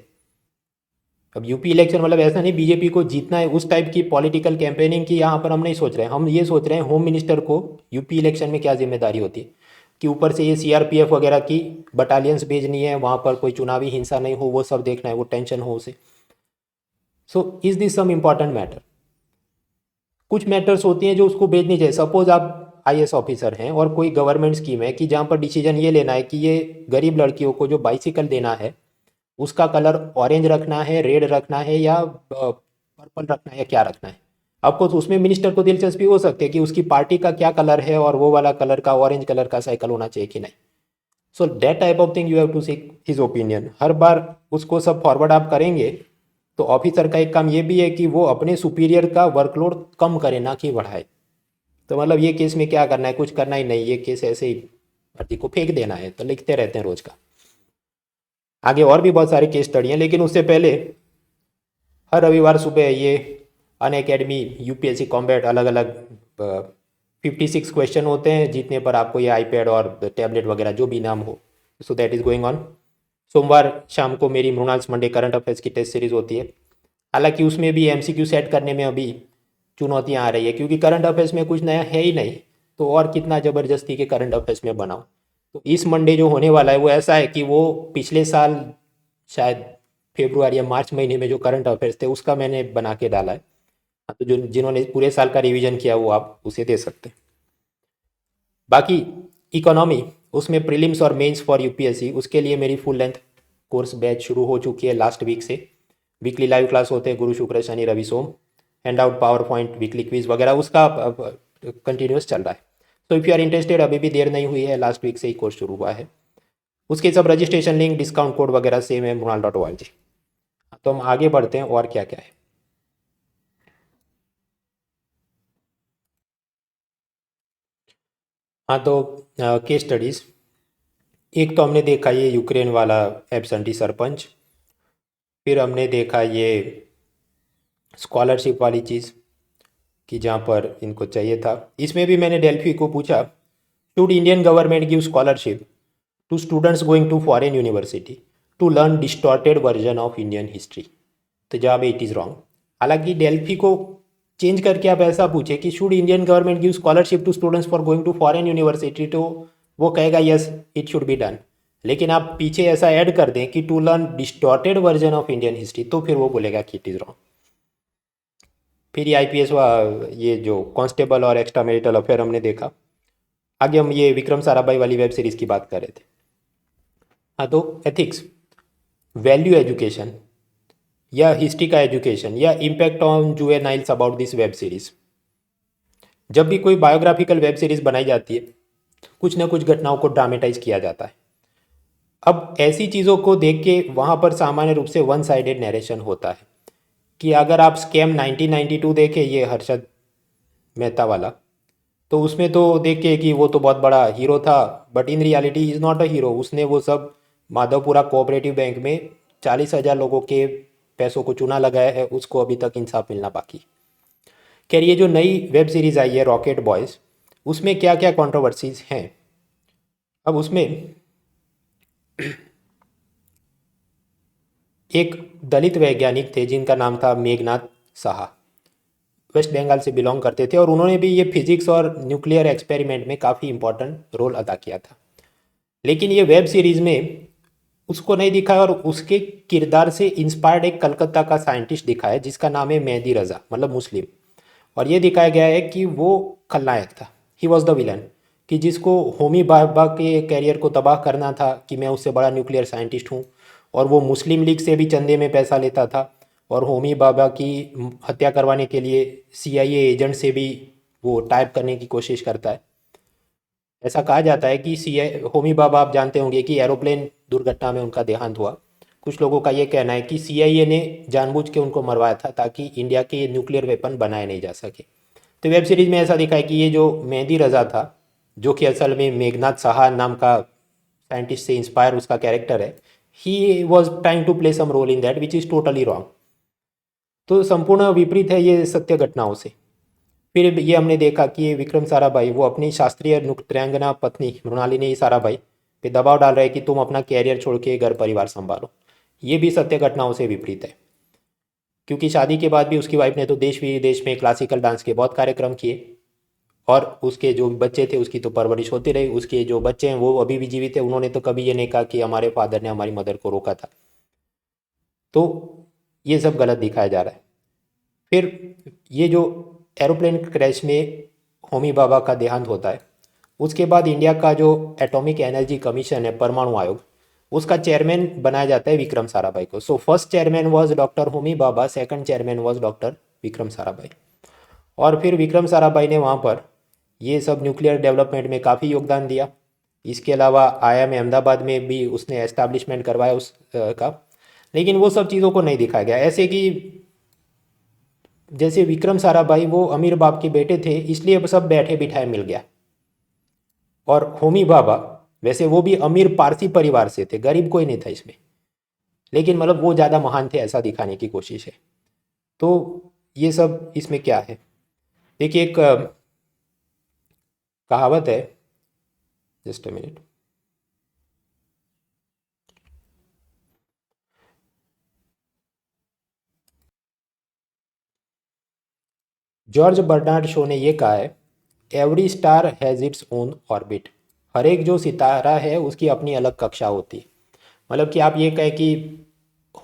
अब यूपी इलेक्शन मतलब ऐसा नहीं बीजेपी को जीतना है, उस टाइप की पॉलिटिकल कैंपेनिंग की यहाँ पर हम नहीं सोच रहे हैं। हम ये सोच रहे हैं होम मिनिस्टर को यूपी इलेक्शन में क्या जिम्मेदारी होती है कि ऊपर से ये CRPF वगैरह की बटालियंस भेजनी है, वहाँ पर कोई चुनावी हिंसा नहीं हो, वो सब देखना है, वो टेंशन हो उसे। So is this some important matter? कुछ मैटर्स होती हैं जो उसको भेजनी चाहिए। सपोज आप IAS ऑफिसर हैं और कोई गवर्नमेंट स्कीम है कि जहाँ पर डिसीजन ये लेना है कि ये गरीब लड़कियों को जो बाइसिकल देना है उसका कलर ऑरेंज रखना है, रेड रखना है या पर्पल रखना है या क्या रखना है। आपको तो उसमें मिनिस्टर को दिलचस्पी हो सकती है कि उसकी पार्टी का क्या कलर है और वो वाला कलर का ऑरेंज कलर का साइकिल होना चाहिए कि नहीं। So that type of thing you have to seek his opinion. हर बार उसको सब फॉरवर्ड आप करेंगे तो ऑफिसर का एक काम ये भी है कि वो अपने सुपीरियर का वर्कलोड कम करे ना कि बढ़ाए। तो मतलब ये केस में क्या करना है, कुछ करना ही नहीं, ये केस ऐसे ही भर्ती को फेंक देना है, तो लिखते रहते हैं रोज का। आगे और भी बहुत सारे केस स्टडी हैं, लेकिन उससे पहले हर रविवार सुबह ये अनअकैडमी UPSC कॉम्बैट अलग अलग 56 क्वेश्चन होते हैं, जीतने पर आपको ये iPad और टैबलेट वगैरह जो भी नाम हो। So that is going on. सोमवार शाम को मेरी मृणाल्स मंडे करंट अफेयर्स की टेस्ट सीरीज़ होती है। हालांकि उसमें भी MCQ सेट करने में अभी चुनौतियाँ आ रही है क्योंकि करंट अफेयर्स में कुछ नया है ही नहीं, तो और कितना ज़बरदस्ती के करंट अफेयर्स में बनाओ। तो इस मंडे जो होने वाला है वो ऐसा है कि वो पिछले साल शायद फरवरी या मार्च महीने में जो करंट अफेयर्स थे उसका मैंने बना के डाला है। तो जो जिन्होंने पूरे साल का रिवीजन किया वो आप उसे दे सकते हैं। बाकी इकोनॉमी, उसमें प्रीलिम्स और मेंस फॉर UPSC, उसके लिए मेरी फुल लेंथ कोर्स बैच शुरू हो चुकी है लास्ट वीक से। वीकली लाइव क्लास होते हैं गुरु शुक्र शनि रवि सोम। Hand out, power point, weekly quiz वगैरह उसका कंटिन्यूस चल रहा है। तो इफ़ यू आर इंटरेस्टेड, अभी भी देर नहीं हुई है, लास्ट वीक से ही कोर्स शुरू हुआ है। उसके सब रजिस्ट्रेशन लिंक, डिस्काउंट कोड वगैरह सेम है mrunal.org। तो हम आगे बढ़ते हैं और क्या क्या है। हाँ तो केस स्टडीज़, एक तो हमने देखा ये यूक्रेन वाला एब्सेंटी सरपंच, फिर हमने देखा ये स्कॉलरशिप वाली चीज़ कि जहाँ पर इनको चाहिए था। इसमें भी मैंने डेल्फी को पूछा, should Indian government give scholarship to students going to foreign university to learn distorted version of Indian history. तो जवाब इट इज़ रॉन्ग। हालांकि डेल्फी को चेंज करके आप ऐसा पूछे कि should Indian government give scholarship to students for going to foreign university, तो वो कहेगा yes it should be done. लेकिन आप पीछे ऐसा ऐड कर दें कि to learn distorted version of Indian history, तो फिर वो बोलेगा कि इट इज़ रॉन्ग। फिर ये आईपीएस ये जो कांस्टेबल और एक्स्ट्रा मैरिटल अफेयर हमने देखा। आगे हम ये विक्रम साराभाई वाली वेब सीरीज़ की बात कर रहे थे। हाँ तो एथिक्स, वैल्यू एजुकेशन या हिस्ट्री का एजुकेशन या impact on juveniles about this web series. जब भी कोई बायोग्राफिकल वेब सीरीज़ बनाई जाती है, कुछ ना कुछ घटनाओं को ड्रामेटाइज किया जाता है। अब ऐसी चीज़ों को देख के वहाँ पर सामान्य रूप से वन साइडेड नरेशन होता है कि अगर आप स्कैम 1992 देखें, ये हर्षद मेहता वाला, तो उसमें तो देख के कि वो तो बहुत बड़ा हीरो था, but in reality is not a hero. उसने वो सब माधवपुरा कोऑपरेटिव बैंक में 40,000 लोगों के पैसों को चूना लगाया है, उसको अभी तक इंसाफ मिलना बाकी। खैर ये जो नई वेब सीरीज़ आई है रॉकेट बॉयज़, उसमें क्या क्या कंट्रोवर्सीज हैं। अब उसमें एक दलित वैज्ञानिक थे जिनका नाम था मेघनाथ साहा, वेस्ट बंगाल से बिलोंग करते थे, और उन्होंने भी ये फिजिक्स और न्यूक्लियर एक्सपेरिमेंट में काफ़ी इंपॉर्टेंट रोल अदा किया था। लेकिन ये वेब सीरीज़ में उसको नहीं दिखाया, और उसके किरदार से इंस्पायर्ड एक कलकत्ता का साइंटिस्ट दिखाया जिसका नाम है मेहदी रज़ा, मतलब मुस्लिम। और ये दिखाया गया है कि वो खलनायक था, ही वॉज द विलन, कि जिसको होमी भाभा के कैरियर को तबाह करना था कि मैं उससे बड़ा न्यूक्लियर साइंटिस्ट हूँ। और वो मुस्लिम लीग से भी चंदे में पैसा लेता था, और होमी भाभा की हत्या करवाने के लिए CIA एजेंट से भी वो टाइप करने की कोशिश करता है। ऐसा कहा जाता है कि होमी भाभा, आप जानते होंगे कि एरोप्लेन दुर्घटना में उनका देहांत हुआ। कुछ लोगों का ये कहना है कि CIA ने जानबूझ के उनको मरवाया था ताकि इंडिया के न्यूक्लियर वेपन बनाए नहीं जा सके। तो वेब सीरीज़ में ऐसा दिखा है कि ये जो मेहदी रज़ा था, जो कि असल में मेघनाथ साहा नाम का साइंटिस्ट से इंस्पायर उसका कैरेक्टर है, he was trying to play some role in that which is totally wrong. तो संपूर्ण विपरीत है ये सत्य घटनाओं से। फिर ये हमने देखा कि ये विक्रम साराभाई वो अपनी शास्त्रीय नृत्यांगना पत्नी मृणालिनी साराभाई पे दबाव डाल रहे हैं कि तुम अपना कैरियर छोड़ के घर परिवार संभालो। ये भी सत्य घटनाओं से विपरीत है, क्योंकि शादी के बाद भी उसकी वाइफ ने तो देश विदेश में क्लासिकल डांस के बहुत कार्यक्रम किए, और उसके जो बच्चे थे उसकी तो परवरिश होती रही। उसके जो बच्चे हैं वो अभी भी जीवित है, उन्होंने तो कभी ये नहीं कहा कि हमारे फादर ने हमारी मदर को रोका था। तो ये सब गलत दिखाया जा रहा है। फिर ये जो एरोप्लेन क्रैश में होमी भाभा का देहांत होता है, उसके बाद इंडिया का जो एटॉमिक एनर्जी कमीशन है, परमाणु आयोग, उसका चेयरमैन बनाया जाता है विक्रम साराभाई को। So first chairman was doctor Homi Bhabha, second chairman was doctor Vikram Sarabhai. और फिर विक्रम साराभाई ने वहाँ पर ये सब न्यूक्लियर डेवलपमेंट में काफ़ी योगदान दिया। इसके अलावा IIM अहमदाबाद में भी उसने एस्टैब्लिशमेंट करवाया उस का। लेकिन वो सब चीज़ों को नहीं दिखाया गया, ऐसे कि जैसे विक्रम साराभाई वो अमीर बाप के बेटे थे, इसलिए सब बैठे बिठाए मिल गया। और होमी भाभा वैसे वो भी अमीर पारसी परिवार से थे, गरीब कोई नहीं था इसमें, लेकिन मतलब वो ज़्यादा महान थे ऐसा दिखाने की कोशिश है। तो ये सब इसमें क्या है, देखिए एक कहावत है, just a minute. George Bernard Shaw ने ये कहा है, every star has its own orbit. हर एक जो सितारा है उसकी अपनी अलग कक्षा होती है। मतलब कि आप ये कहें कि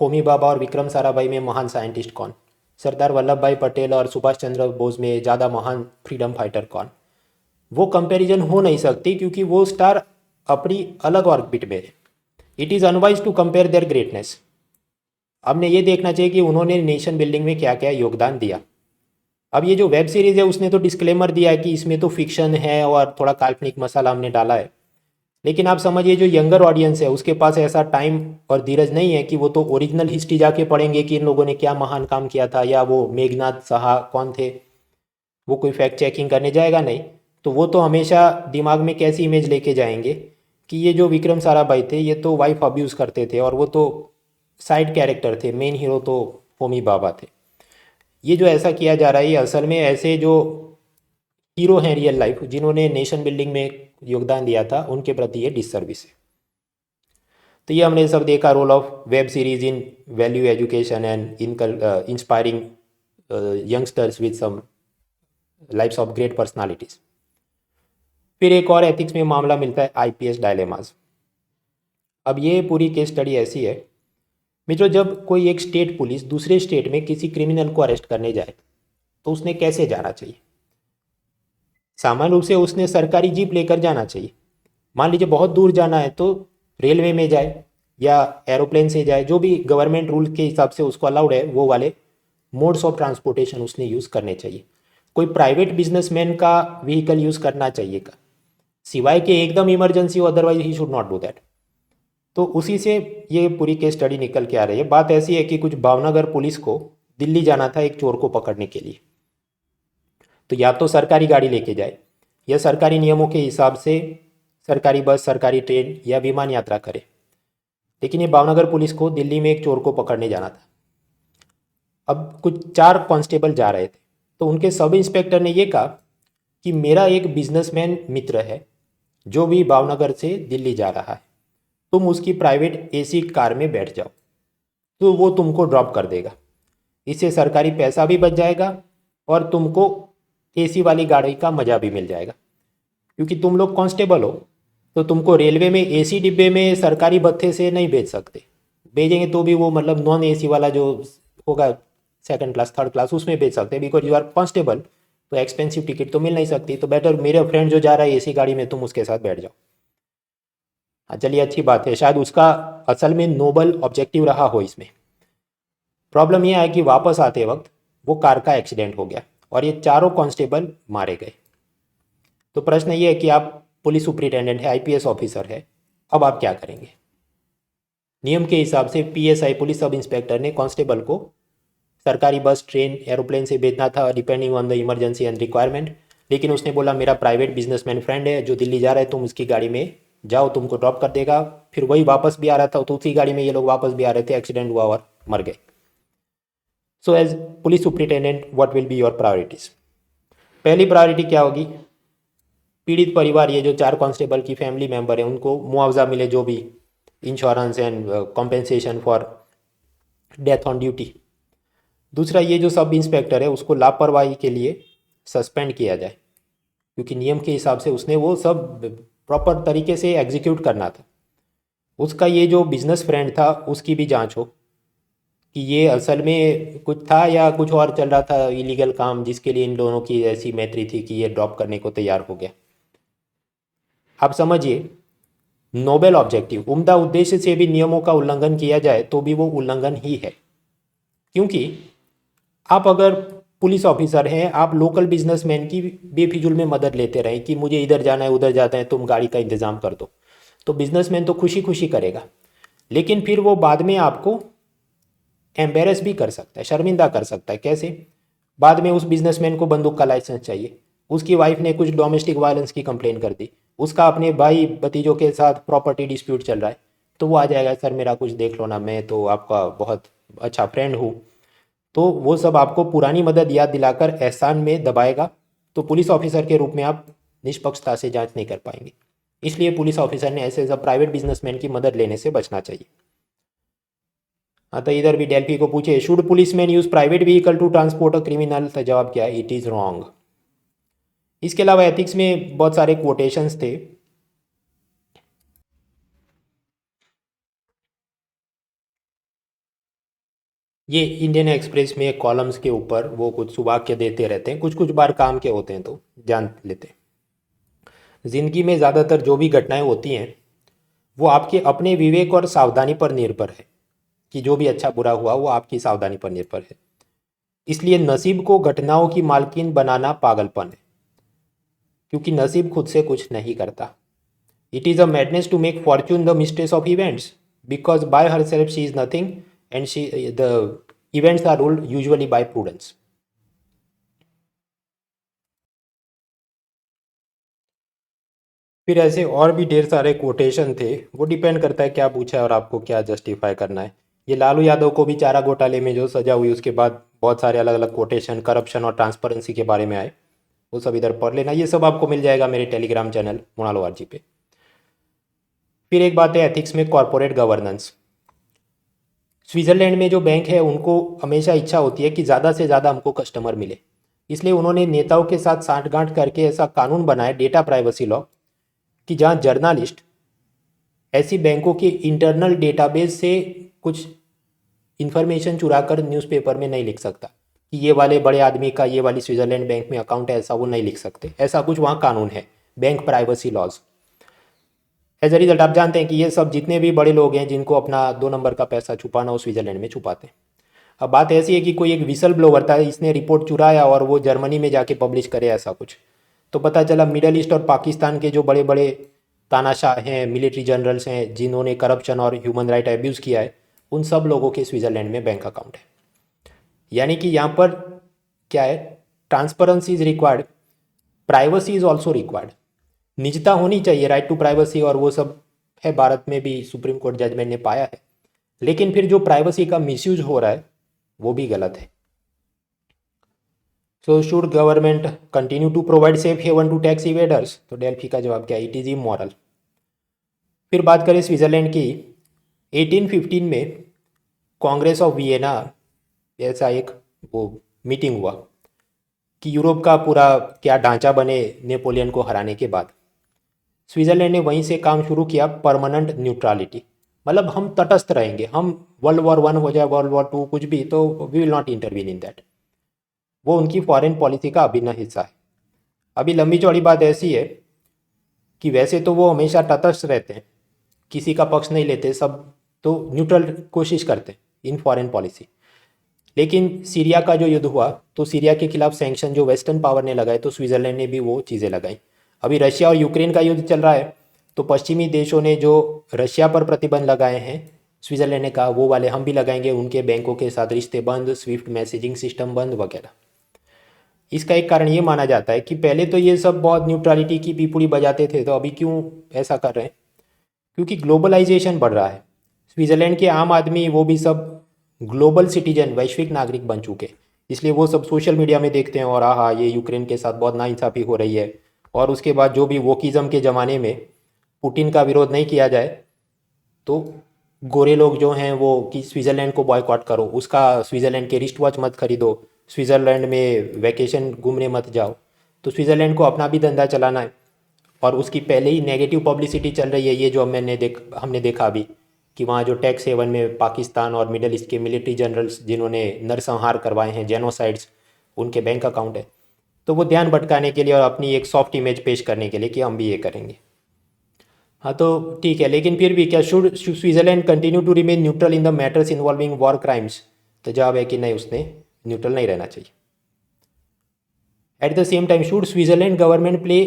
होमी भाभा और विक्रम साराभाई में महान साइंटिस्ट कौन, सरदार वल्लभ भाई पटेल और सुभाष चंद्र बोस में ज़्यादा महान फ्रीडम फाइटर कौन, वो कंपैरिजन हो नहीं सकती, क्योंकि वो स्टार अपनी अलग ऑर्बिट में है। It is unwise to compare their greatness. हमने ये देखना चाहिए कि उन्होंने नेशन बिल्डिंग में क्या क्या योगदान दिया। अब ये जो वेब सीरीज़ है उसने तो डिस्क्लेमर दिया है कि इसमें तो फिक्शन है और थोड़ा काल्पनिक मसाला हमने डाला है, लेकिन आप समझिए जो यंगर ऑडियंस है उसके पास ऐसा टाइम और धीरज नहीं है कि वो तो ओरिजिनल हिस्ट्री जाके पढ़ेंगे कि इन लोगों ने क्या महान काम किया था, या वो मेघनाथ साहा कौन थे, वो कोई फैक्ट चेकिंग करने जाएगा नहीं। तो वो तो हमेशा दिमाग में कैसी इमेज लेके जाएंगे कि ये जो विक्रम साराभाई थे ये तो वाइफ अब्यूज़ करते थे और वो तो साइड कैरेक्टर थे, मेन हीरो तो होमी बाबा थे। ये जो ऐसा किया जा रहा है ये असल में ऐसे जो हीरो हैं रियल लाइफ जिन्होंने नेशन बिल्डिंग में योगदान दिया था उनके प्रति ये डिससर्विस है। तो ये हमने सब देखा, role of web series in value education and in inspiring youngsters with some lifes of great personalities. फिर एक और एथिक्स में मामला मिलता है आईपीएस डायलेमास। अब ये पूरी केस स्टडी ऐसी है मित्रों, जब कोई एक स्टेट पुलिस दूसरे स्टेट में किसी क्रिमिनल को अरेस्ट करने जाए तो उसने कैसे जाना चाहिए। सामान्य रूप से उसने सरकारी जीप लेकर जाना चाहिए। मान लीजिए बहुत दूर जाना है तो रेलवे में जाए या एरोप्लेन से जाए, जो भी गवर्नमेंट रूल के हिसाब से उसको अलाउड है वो वाले मोड्स ऑफ ट्रांसपोर्टेशन उसने यूज़ करने चाहिए। कोई प्राइवेट बिजनेसमैन का व्हीकल यूज़ करना चाहिए का, सिवाय कि एकदम इमरजेंसी हो, otherwise he should not do that. तो उसी से ये पूरी केस स्टडी निकल के आ रही है। बात ऐसी है कि कुछ भावनगर पुलिस को दिल्ली जाना था एक चोर को पकड़ने के लिए, तो या तो सरकारी गाड़ी लेके जाए या सरकारी नियमों के हिसाब से सरकारी बस, सरकारी ट्रेन या विमान यात्रा करे। लेकिन ये भावनगर पुलिस को दिल्ली में एक चोर को पकड़ने जाना था। अब कुछ 4 कांस्टेबल जा रहे थे, तो उनके सब इंस्पेक्टर ने ये कहा कि मेरा एक बिजनेसमैन मित्र है जो भी भावनगर से दिल्ली जा रहा है, तुम उसकी प्राइवेट एसी कार में बैठ जाओ तो वो तुमको ड्रॉप कर देगा। इससे सरकारी पैसा भी बच जाएगा और तुमको एसी वाली गाड़ी का मज़ा भी मिल जाएगा, क्योंकि तुम लोग कांस्टेबल हो तो तुमको रेलवे में एसी डिब्बे में सरकारी भत्ते से नहीं भेज सकते। भेजेंगे तो भी वो मतलब नॉन एसी वाला जो होगा सेकंड क्लास थर्ड क्लास उसमें भेज सकते हैं, बिकॉज यू आर कांस्टेबल, तो एक्सपेंसिव टिकट तो मिल नहीं सकती। तो बेटर मेरे फ्रेंड जो जा रहा है एसी गाड़ी में तुम उसके साथ बैठ जाओ। हाँ चलिए अच्छी बात है, शायद उसका असल में नोबल ऑब्जेक्टिव रहा हो। इसमें प्रॉब्लम यह है कि वापस आते वक्त वो कार का एक्सीडेंट हो गया और ये चारों कांस्टेबल मारे गए। तो प्रश्न ये है कि आप पुलिस सुपरिटेंडेंट है, आईपीएस ऑफिसर है, अब आप क्या करेंगे। नियम के हिसाब से पीएसआई पुलिस सब इंस्पेक्टर ने कांस्टेबल को सरकारी बस, ट्रेन, एरोप्लेन से भेजना था depending on the emergency and requirement, लेकिन उसने बोला मेरा प्राइवेट बिजनेसमैन फ्रेंड है जो दिल्ली जा रहा है, तुम उसकी गाड़ी में जाओ, तुमको ड्रॉप कर देगा। फिर वही वापस भी आ रहा था तो उसी गाड़ी में ये लोग वापस भी आ रहे थे, एक्सीडेंट हुआ और मर गए। So as police superintendent what will be your priorities. पहली प्रायोरिटी क्या होगी, पीड़ित परिवार, ये जो 4 कांस्टेबल की फैमिली मेंबर है उनको मुआवजा मिले, जो भी insurance and compensation for death on duty. दूसरा, ये जो सब इंस्पेक्टर है उसको लापरवाही के लिए सस्पेंड किया जाए, क्योंकि नियम के हिसाब से उसने वो सब प्रॉपर तरीके से एग्जीक्यूट करना था। उसका ये जो बिजनेस फ्रेंड था उसकी भी जांच हो कि ये असल में कुछ था या कुछ और चल रहा था इलीगल काम, जिसके लिए इन दोनों की ऐसी मैत्री थी कि ये ड्रॉप करने को तैयार हो गया। आप समझिए, नोबेल ऑब्जेक्टिव, उम्दा उद्देश्य से भी नियमों का उल्लंघन किया जाए तो भी वो उल्लंघन ही है। क्योंकि आप अगर पुलिस ऑफिसर हैं, आप लोकल बिजनेसमैन की बेफिजूल में मदद लेते रहें कि मुझे इधर जाना है उधर जाना है, तुम गाड़ी का इंतज़ाम कर दो, तो बिजनेसमैन तो खुशी खुशी करेगा, लेकिन फिर वो बाद में आपको एम्बेरस भी कर सकता है, शर्मिंदा कर सकता है। कैसे? बाद में उस बिजनेसमैन को बंदूक का लाइसेंस चाहिए, उसकी वाइफ ने कुछ डोमेस्टिक वायलेंस की कंप्लेन कर दी, उसका अपने भाई भतीजों के साथ प्रॉपर्टी डिस्प्यूट चल रहा है, तो वो आ जाएगा, सर मेरा कुछ देख लो ना, मैं तो आपका बहुत अच्छा फ्रेंड हूँ। तो वो सब आपको पुरानी मदद याद दिलाकर एहसान में दबाएगा, तो पुलिस ऑफिसर के रूप में आप निष्पक्षता से जांच नहीं कर पाएंगे। इसलिए पुलिस ऑफिसर ने ऐसे सब प्राइवेट बिजनेसमैन की मदद लेने से बचना चाहिए। हाँ, तो इधर भी डेल्फी को पूछे, should policeman use private vehicle to transport a criminal, तो जवाब क्या है, इट इज़ रॉन्ग। इसके अलावा एथिक्स में बहुत सारे कोटेशंस थे। ये इंडियन एक्सप्रेस में कॉलम्स के ऊपर वो कुछ सुवाक्य देते रहते हैं, कुछ कुछ बार काम के होते हैं तो जान लेते हैं। जिंदगी में ज़्यादातर जो भी घटनाएं होती हैं वो आपके अपने विवेक और सावधानी पर निर्भर है, कि जो भी अच्छा बुरा हुआ वो आपकी सावधानी पर निर्भर है। इसलिए नसीब को घटनाओं की मालकिन बनाना पागलपन है, क्योंकि नसीब खुद से कुछ नहीं करता। It is a madness to make fortune the mistress of events, because by herself she is nothing and she the events are ruled usually by prudence. फिर ऐसे और भी ढेर सारे कोटेशन थे, वो डिपेंड करता है क्या पूछा है और आपको क्या जस्टिफाई करना है। ये लालू यादव को भी चारा घोटाले में जो सजा हुई उसके बाद बहुत सारे अलग अलग कोटेशन करप्शन और ट्रांसपेरेंसी के बारे में आए, वो सब इधर पढ़ लेना। ये सब आपको मिल जाएगा मेरे टेलीग्राम चैनल मोनालो आरजी पे। फिर एक बात है एथिक्स में कॉरपोरेट गवर्नेंस। स्विट्ज़रलैंड में जो बैंक है उनको हमेशा इच्छा होती है कि ज़्यादा से ज़्यादा हमको कस्टमर मिले, इसलिए उन्होंने नेताओं के साथ साठगांठ करके ऐसा कानून बनाया, डेटा प्राइवेसी लॉ, कि जहाँ जर्नलिस्ट ऐसी बैंकों के इंटरनल डेटाबेस से कुछ इन्फॉर्मेशन चुरा कर न्यूज़पेपर में नहीं लिख सकता कि ये वाले बड़े आदमी का ये वाली स्विट्ज़रलैंड बैंक में अकाउंट है, ऐसा वो नहीं लिख सकते। ऐसा कुछ वहाँ कानून है, bank privacy laws. As a result आप जानते हैं कि ये सब जितने भी बड़े लोग हैं जिनको अपना 2 नंबर का पैसा छुपाना हो स्विट्ज़रलैंड में छुपाते हैं। अब बात ऐसी है कि कोई एक विसल ब्लोवर था, इसने रिपोर्ट चुराया और वो जर्मनी में जाके पब्लिश करे ऐसा कुछ, तो पता चला मिडल ईस्ट और पाकिस्तान के जो बड़े बड़े तानाशाह हैं, मिलिट्री जनरल्स हैं जिन्होंने करप्शन और ह्यूमन राइट अब्यूज़ किया है, उन सब लोगों के स्विट्ज़रलैंड में बैंक अकाउंट है। यानी कि यहाँ पर क्या है, transparency is required, privacy is also required. निजता होनी चाहिए, राइट टू प्राइवेसी, और वो सब है, भारत में भी सुप्रीम कोर्ट जजमेंट ने पाया है। लेकिन फिर जो प्राइवेसी का मिसयूज हो रहा है वो भी गलत है। So should government continue to provide safe haven to tax evaders? तो डेल्फी का जवाब क्या है, इट इज़ इमोरल। फिर बात करें स्विट्ज़रलैंड की, 1815 में कांग्रेस ऑफ वियना ऐसा एक वो मीटिंग हुआ कि यूरोप का पूरा क्या ढांचा बने नेपोलियन को हराने के बाद। स्विट्ज़रलैंड ने वहीं से काम शुरू किया, परमानेंट न्यूट्रलिटी, मतलब हम तटस्थ रहेंगे, हम वर्ल्ड वॉर 1 हो जाए, वर्ल्ड वॉर 2, कुछ भी, तो we will not intervene in that. वो उनकी फॉरेन पॉलिसी का अभिन्न हिस्सा है। अभी लंबी चौड़ी बात ऐसी है कि वैसे तो वो हमेशा तटस्थ रहते हैं, किसी का पक्ष नहीं लेते, सब तो न्यूट्रल कोशिश करते हैं इन फॉरेन पॉलिसी। लेकिन सीरिया का जो युद्ध हुआ तो सीरिया के खिलाफ सैंक्शन जो वेस्टर्न पावर ने लगाए, तो स्विट्ज़रलैंड ने भी वो चीज़ें लगाई। अभी रशिया और यूक्रेन का युद्ध चल रहा है, तो पश्चिमी देशों ने जो रशिया पर प्रतिबंध लगाए हैं, स्विट्ज़रलैंड ने कहा वो वाले हम भी लगाएंगे, उनके बैंकों के साथ रिश्ते बंद, स्विफ्ट मैसेजिंग सिस्टम बंद वगैरह। इसका एक कारण ये माना जाता है कि पहले तो ये सब बहुत न्यूट्रलिटी की पीपुड़ी बजाते थे, तो अभी क्यों ऐसा कर रहे हैं, क्योंकि ग्लोबलाइजेशन बढ़ रहा है। स्विट्ज़रलैंड के आम आदमी वो भी सब ग्लोबल सिटीजन, वैश्विक नागरिक बन चुके, इसलिए वो सब सोशल मीडिया में देखते हैं और हाँ ये यूक्रेन के साथ बहुत नाइंसाफ़ी हो रही है, और उसके बाद जो भी वोकिज़म के ज़माने में पुतिन का विरोध नहीं किया जाए तो गोरे लोग जो हैं वो कि स्विट्ज़रलैंड को बॉयकॉट करो, उसका स्विट्ज़रलैंड के रिस्ट वॉच मत खरीदो, स्विट्ज़रलैंड में वैकेशन घूमने मत जाओ। तो स्विट्ज़रलैंड को अपना भी धंधा चलाना है, और उसकी पहले ही नेगेटिव पब्लिसिटी चल रही है। ये जो हमने देखा अभी कि वहाँ जो टैक्स हेवन में पाकिस्तान और मिडल ईस्ट के मिलिट्री जनरल्स जिन्होंने नरसंहार करवाए हैं, जेनोसाइड्स, उनके बैंक अकाउंट है, तो वो ध्यान भटकाने के लिए और अपनी एक सॉफ्ट इमेज पेश करने के लिए कि हम भी ये करेंगे। हाँ तो ठीक है, लेकिन फिर भी क्या should Switzerland continue to remain neutral in the matters involving war crimes? तो जवाब है कि नहीं, उसने न्यूट्रल नहीं रहना चाहिए। At the same time should Switzerland government play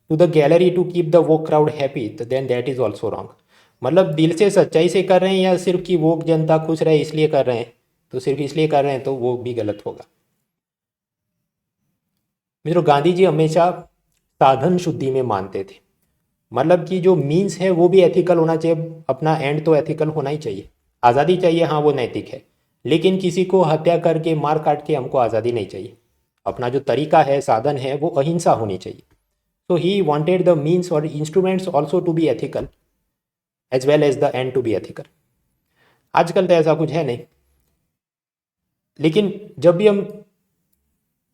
to the gallery to keep the वो क्राउड हैप्पी? तो then that is also wrong. मतलब दिल से सच्चाई से कर रहे हैं या सिर्फ कि वो जनता खुश रहे इसलिए कर रहे हैं, तो सिर्फ इसलिए कर रहे हैं तो वो भी गलत होगा। मित्रों, गांधी जी हमेशा साधन शुद्धि में मानते थे, मतलब कि जो मीन्स है वो भी एथिकल होना चाहिए, अपना एंड तो एथिकल होना ही चाहिए। आज़ादी चाहिए, हाँ वो नैतिक है, लेकिन किसी को हत्या करके मार काट के हमको आज़ादी नहीं चाहिए। अपना जो तरीका है, साधन है, वो अहिंसा होनी चाहिए। So he wanted the means or instruments also to be ethical as well as the end to be ethical. आजकल तो ऐसा कुछ है नहीं, लेकिन जब भी हम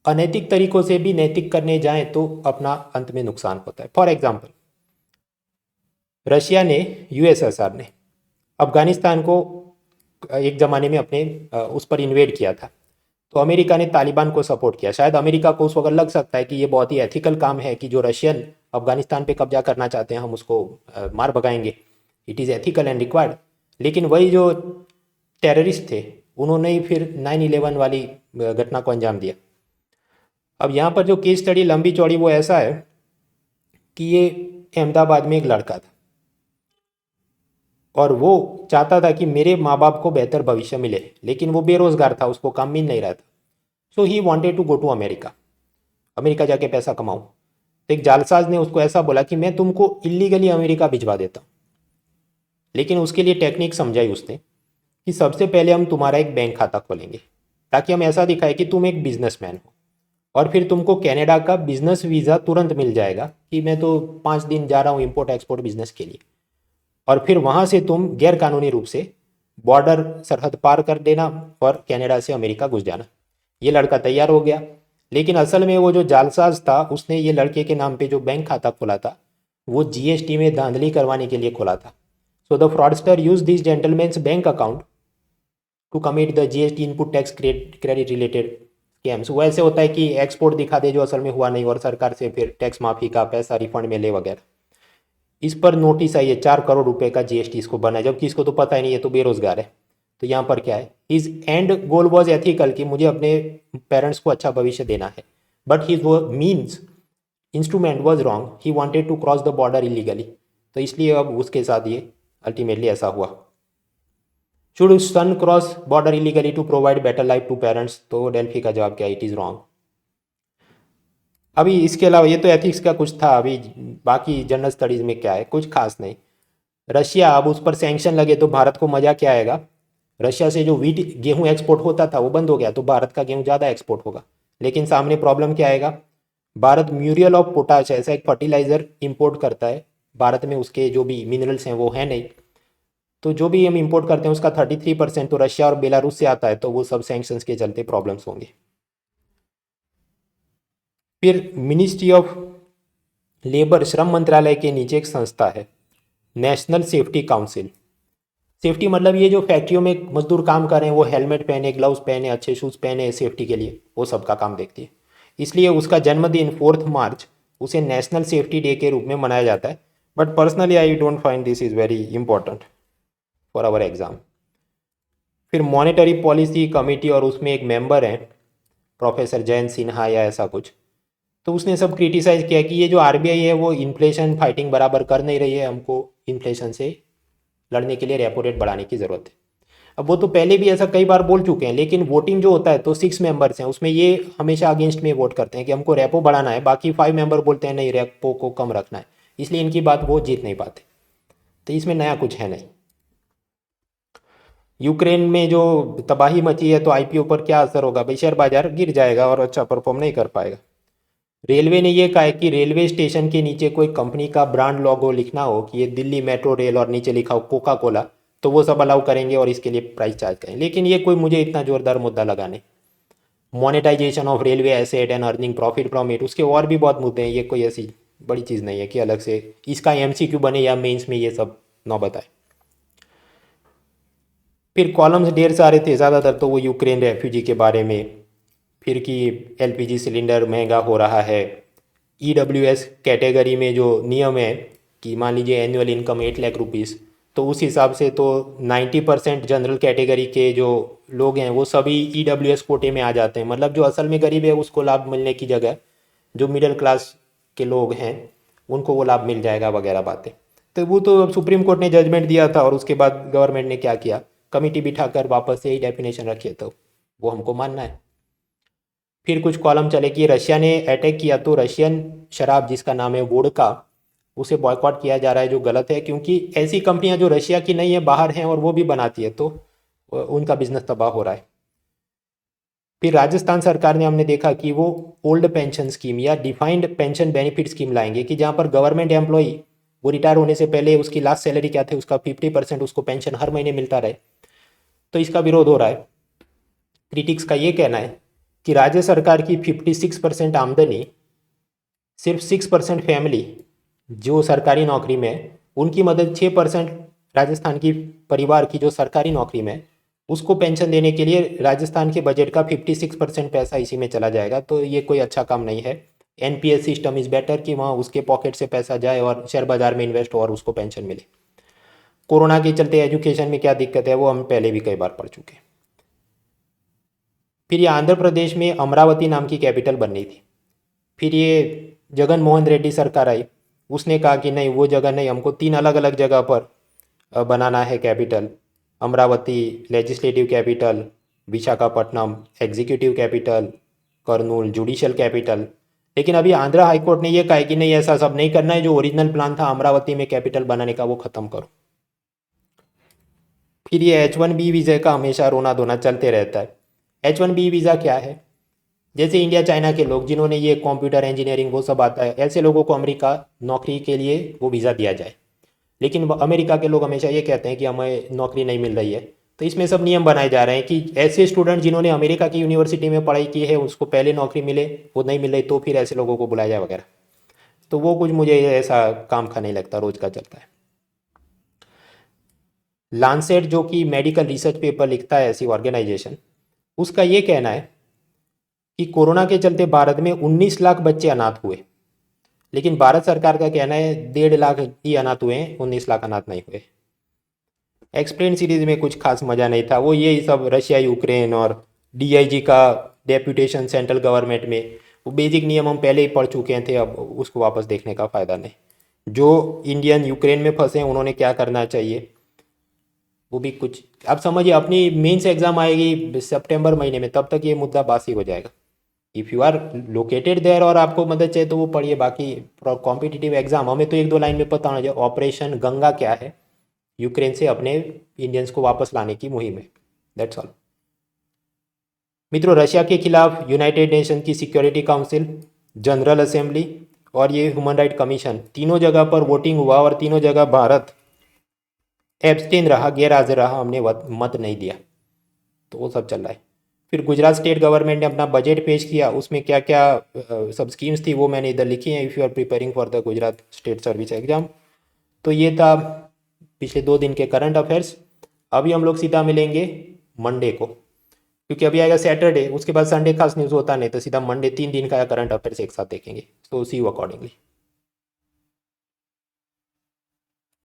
अनैतिक तरीकों से भी नैतिक करने जाएं तो अपना अंत में नुकसान होता है। फॉर एग्जाम्पल, रशिया ने, यूएसएसआर ने अफगानिस्तान को एक ज़माने में अपने उस पर इन्वेड किया था, तो अमेरिका ने तालिबान को सपोर्ट किया। शायद अमेरिका को उस वक्त लग सकता है कि ये बहुत ही एथिकल काम है कि जो रशियन अफगानिस्तान पे कब्जा करना चाहते हैं हम उसको मार भगाएंगे, it is ethical and required. लेकिन वही जो टेररिस्ट थे उन्होंने ही फिर 9/11 वाली घटना को अंजाम दिया। अब यहाँ पर जो केस स्टडी लंबी चौड़ी वो ऐसा है कि ये अहमदाबाद में एक लड़का था और वो चाहता था कि मेरे माँ बाप को बेहतर भविष्य मिले, लेकिन वो बेरोजगार था, उसको काम मिल नहीं रहा था। So he wanted to go to America, America जाके पैसा कमाऊँ। तो एक जालसाज ने उसको ऐसा बोला कि मैं तुमको इलीगली अमेरिका भिजवा देता हूँ, लेकिन उसके लिए टेक्निक समझाई उसने कि सबसे पहले हम तुम्हारा एक बैंक खाता खोलेंगे ताकि हम ऐसा दिखाएं कि तुम एक बिजनेसमैन हो, और फिर तुमको कनाडा का बिजनेस वीज़ा तुरंत मिल जाएगा कि मैं तो 5 दिन जा रहा हूँ इम्पोर्ट एक्सपोर्ट बिजनेस के लिए, और फिर वहाँ से तुम गैर कानूनी रूप से बॉर्डर सरहद पार कर देना और कनाडा से अमेरिका घुस जाना। ये लड़का तैयार हो गया, लेकिन असल में वो जो जालसाज था उसने ये लड़के के नाम पे जो बैंक खाता खोला था वो जीएसटी में धांधली करवाने के लिए खोला था। So the fraudster use this gentleman's bank account to commit the GST input tax credit related scams. वो ऐसे होता है कि एक्सपोर्ट दिखा दे जो असल में हुआ नहीं और सरकार से फिर टैक्स माफ़ी का पैसा रिफंड में ले वगैरह। इस पर नोटिस आई है 4 करोड़ रुपए का जीएसटी इसको बना है, जबकि इसको तो पता ही नहीं है, तो बेरोजगार है। तो यहाँ पर क्या है, his end goal was ethical कि मुझे अपने पेरेंट्स को अच्छा भविष्य देना है, but his means instrument was wrong, he wanted to cross the border illegally. तो इसलिए अब उसके साथ ये अल्टीमेटली ऐसा हुआ। Should son cross border illegally to provide better life to parents? तो डेल्फी का जवाब क्या है, इट इज़ रॉन्ग। अभी इसके अलावा ये तो एथिक्स का कुछ था, अभी बाकी जनरल स्टडीज़ में क्या है, कुछ खास नहीं। रशिया, अब उस पर सैंक्शन लगे तो भारत को मज़ा क्या आएगा। रशिया से जो वीट गेहूं एक्सपोर्ट होता था वो बंद हो गया, तो भारत का गेहूं ज़्यादा एक्सपोर्ट होगा। लेकिन सामने प्रॉब्लम क्या आएगा, भारत म्यूरियल ऑफ पोटाश ऐसा एक फर्टिलाइज़र इंपोर्ट करता है, भारत में उसके जो भी मिनरल्स हैं वो है नहीं, तो जो भी हम इंपोर्ट करते हैं उसका 33% तो रशिया और बेलारूस से आता है, तो वो सब सैंक्शंस के चलते प्रॉब्लम्स होंगे। फिर मिनिस्ट्री ऑफ लेबर, श्रम मंत्रालय के नीचे एक संस्था है नेशनल सेफ्टी काउंसिल। सेफ्टी मतलब ये जो फैक्ट्रियों में मजदूर काम कर रहे हैं वो हेलमेट पहने, ग्लव्स पहने, अच्छे शूज़ पहने सेफ्टी के लिए, वो सब का काम देखती है। इसलिए उसका जन्मदिन 4 मार्च उसे नेशनल सेफ्टी डे के रूप में मनाया जाता है। But personally I don't find this is very important for our exam. फिर मॉनेटरी पॉलिसी कमेटी, और उसमें एक मेंबर हैं प्रोफेसर जयंत सिन्हा या ऐसा कुछ, तो उसने सब क्रिटिसाइज़ किया कि ये जो आरबीआई है वो इन्फ्लेशन फाइटिंग बराबर कर नहीं रही है, हमको इन्फ्लेशन से लड़ने के लिए रेपो रेट बढ़ाने की ज़रूरत है। अब वो तो पहले भी ऐसा कई बार बोल चुके हैं, लेकिन वोटिंग जो होता है तो 6 मेंबर्स हैं, उसमें ये हमेशा अगेंस्ट में वोट करते हैं कि हमको रेपो बढ़ाना है, बाकी 5 मेंबर बोलते हैं नहीं रेपो को कम रखना है, इसलिए इनकी बात वो जीत नहीं पाते। तो इसमें नया कुछ है नहीं। यूक्रेन में जो तबाही मची है तो आईपीओ पर क्या असर होगा, भाई शेयर बाजार गिर जाएगा और अच्छा परफॉर्म नहीं कर पाएगा। रेलवे ने ये कहा है कि रेलवे स्टेशन के नीचे कोई कंपनी का ब्रांड लोगो लिखना हो कि ये दिल्ली मेट्रो रेल और नीचे लिखा हो कोका कोला, तो वो सब अलाउ करेंगे और इसके लिए प्राइस चार्ज करेंगे। लेकिन ये कोई मुझे इतना जोरदार मुद्दा लगा नहीं। Monetization of railway asset and earning profit from it, उसके और भी बहुत मुद्दे हैं, ये कोई ऐसी बड़ी चीज़ नहीं है कि अलग से इसका एमसीक्यू बने या मेंस में ये सब ना बताए। फिर कॉलम्स ढेर सारे थे, ज़्यादातर तो वो यूक्रेन रेफ्यूजी के बारे में, फिर कि एलपीजी सिलेंडर महंगा हो रहा है, ईडब्ल्यूएस कैटेगरी में जो नियम है कि मान लीजिए एनुअल इनकम 8 लाख रुपीज़, तो उस हिसाब से तो 90% जनरल कैटेगरी के जो लोग हैं वो सभी ईडब्ल्यूएस कोटे में आ जाते हैं। मतलब जो असल में गरीब है उसको लाभ मिलने की जगह जो मिडिल क्लास के लोग हैं उनको वो लाभ मिल जाएगा वगैरह बातें। तो वो तो सुप्रीम कोर्ट ने जजमेंट दिया था और उसके बाद गवर्नमेंट ने क्या किया, कमिटी बिठाकर वापस यही डेफिनेशन रखी है, तो वो हमको मानना है। फिर कुछ कॉलम चले कि रशिया ने अटैक किया तो रशियन शराब जिसका नाम है वोडका उसे बॉयकॉट किया जा रहा है, जो गलत है, क्योंकि ऐसी कंपनियां जो रशिया की नहीं है बाहर हैं और वो भी बनाती है, तो उनका बिजनेस तबाह हो रहा है। फिर राजस्थान सरकार ने हमने देखा कि वो ओल्ड पेंशन स्कीम या डिफाइंड पेंशन बेनिफिट स्कीम लाएंगे कि जहाँ पर गवर्नमेंट एम्प्लॉई वो रिटायर होने से पहले उसकी लास्ट सैलरी क्या थे उसका 50% उसको पेंशन हर महीने मिलता रहे, तो इसका विरोध हो रहा है। क्रिटिक्स का ये कहना है कि राज्य सरकार की 56% आमदनी सिर्फ 6% फैमिली जो सरकारी नौकरी में है उनकी मदद 6% राजस्थान की परिवार की जो सरकारी नौकरी में है उसको पेंशन देने के लिए राजस्थान के बजट का 56% पैसा इसी में चला जाएगा, तो ये कोई अच्छा काम नहीं है। एनपीएस सिस्टम इज़ बेटर कि वहाँ उसके पॉकेट से पैसा जाए और शेयर बाजार में इन्वेस्ट हो और उसको पेंशन मिले। कोरोना के चलते एजुकेशन में क्या दिक्कत है वो हम पहले भी कई बार पढ़ चुके हैं। फिर ये आंध्र प्रदेश में अमरावती नाम की कैपिटल बननी थी। फिर ये जगन मोहन रेड्डी सरकार आई, उसने कहा कि नहीं वो जगह नहीं, हमको 3 अलग अलग जगह पर बनाना है capital. Amravati legislative capital, Visakhapatnam executive capital, Kurnool judicial capital. लेकिन अभी आंध्र हाईकोर्ट ने ये कहा है कि नहीं ऐसा सब नहीं करना है, जो ओरिजिनल प्लान था अमरावती में कैपिटल बनाने का वो ख़त्म करो। फिर ये H1B वीज़ा का हमेशा रोना धोना चलते रहता है। H1B वीज़ा क्या है? जैसे इंडिया चाइना के लोग जिन्होंने ये कंप्यूटर इंजीनियरिंग वो सब आता है, ऐसे लोगों को अमेरिका नौकरी के लिए वो वीज़ा दिया जाए। लेकिन अमेरिका के लोग हमेशा ये कहते हैं कि हमें नौकरी नहीं मिल रही है। तो इसमें सब नियम बनाए जा रहे हैं कि ऐसे स्टूडेंट जिन्होंने अमेरिका की यूनिवर्सिटी में पढ़ाई की है उसको पहले नौकरी मिले, वो नहीं मिल रही तो फिर ऐसे लोगों को बुलाया जाए वगैरह। तो वो कुछ मुझे ऐसा काम का नहीं लगता, रोज़ का चलता है। लांसेट जो कि मेडिकल रिसर्च पेपर लिखता है ऐसी ऑर्गेनाइजेशन, उसका ये कहना है कि कोरोना के चलते भारत में 19 लाख बच्चे अनाथ हुए। लेकिन भारत सरकार का कहना है 1.5 लाख ही अनाथ हुए हैं, 19 लाख अनाथ नहीं हुए। एक्सप्लेन सीरीज में कुछ खास मज़ा नहीं था, वो यही सब रशिया यूक्रेन और डीआईजी का डेप्यूटेशन सेंट्रल गवर्नमेंट में, वो बेसिक नियम हम पहले ही पढ़ चुके थे, अब उसको वापस देखने का फ़ायदा नहीं। जो इंडियन यूक्रेन में फंसे हैं उन्होंने क्या करना चाहिए वो भी कुछ, अब समझिए अपनी मेंस एग्ज़ाम आएगी सितंबर महीने में, तब तक ये मुद्दा बासी हो जाएगा। If you are located there और आपको मदद चाहिए तो वो पढ़िए, बाकी कॉम्पिटिटिव एग्जाम हमें तो 1-2 लाइन में पता होना चाहिए ऑपरेशन गंगा क्या है, यूक्रेन से अपने इंडियंस को वापस लाने की मुहिम है। दैट्स ऑल मित्रों। रशिया के खिलाफ यूनाइटेड नेशन की सिक्योरिटी काउंसिल, जनरल असेंबली और ये ह्यूमन राइट कमीशन, तीनों जगह पर वोटिंग हुआ और तीनों जगह भारत एब्सटेन रहा, गैर हाजिर रहा, हमने मत नहीं दिया। तो वो सब चल रहा है। फिर गुजरात स्टेट गवर्नमेंट ने अपना बजट पेश किया, उसमें क्या क्या सब स्कीम्स थी वो मैंने इधर लिखी हैं, if you are preparing for the Gujarat state service exam. तो ये था पिछले 2 दिन के करंट अफेयर्स। अभी हम लोग सीधा मिलेंगे मंडे को, क्योंकि अभी आएगा सैटरडे, उसके बाद संडे खास न्यूज़ होता नहीं, तो सीधा मंडे 3 दिन का करंट अफेयर्स एक साथ देखेंगे। तो सी यू अकॉर्डिंगली।